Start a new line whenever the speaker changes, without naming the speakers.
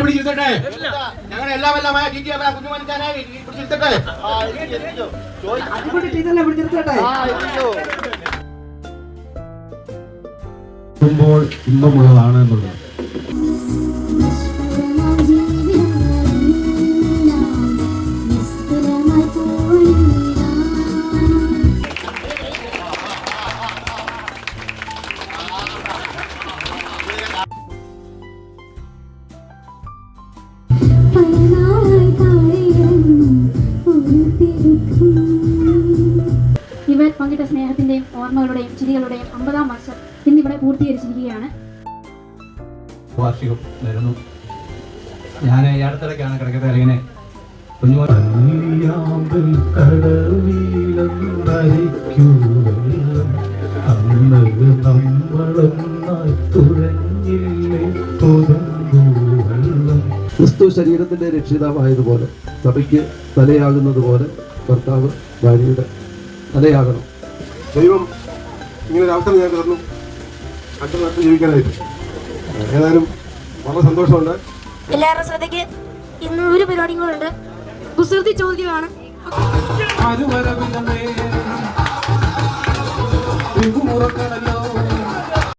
പിടിച്ചിരുത്തട്ടെ. ഞങ്ങളുടെ എല്ലാമെല്ലാമായ കുഞ്ഞുമണിക്കാനെ പിടിച്ചിരുത്തട്ടെ. ഇമ്പമുള്ളതാണ് എന്നുള്ളത്.
ഇവർ പങ്കിട്ട സ്നേഹത്തിന്റെയും ഓർമ്മകളുടെയും ചിരികളുടെയും 50-ാം വർഷം ഇന്നിവിടെ പൂർത്തീകരിച്ചിരിക്കുകയാണ്.
വാർഷികം വരുന്നു. ഞാൻ ഈ അടുത്തിടയ്ക്കാണ് കിടക്കത്തെ ഇങ്ങനെ
ക്രിസ്തു ശരീരത്തിന്റെ രക്ഷിതാവായതുപോലെ സഭയ്ക്ക് തലയാകുന്നത് പോലെ ഭർത്താവ് ഭാര്യയുടെ തലയാകണം.
ദൈവം ഇങ്ങനെ ഒരു അവസരം ഞാൻ തന്നു അടുത്ത നാട്ടിൽ ജീവിക്കാനായിട്ട്. ഏതായാലും വളരെ സന്തോഷമുണ്ട്.
എല്ലാവരുടെ ശ്രദ്ധയ്ക്ക് ഇന്ന് ഒരു പരിപാടിയും കൂടെ ഉണ്ട്. കുസൃതി ചോദ്യമാണ്.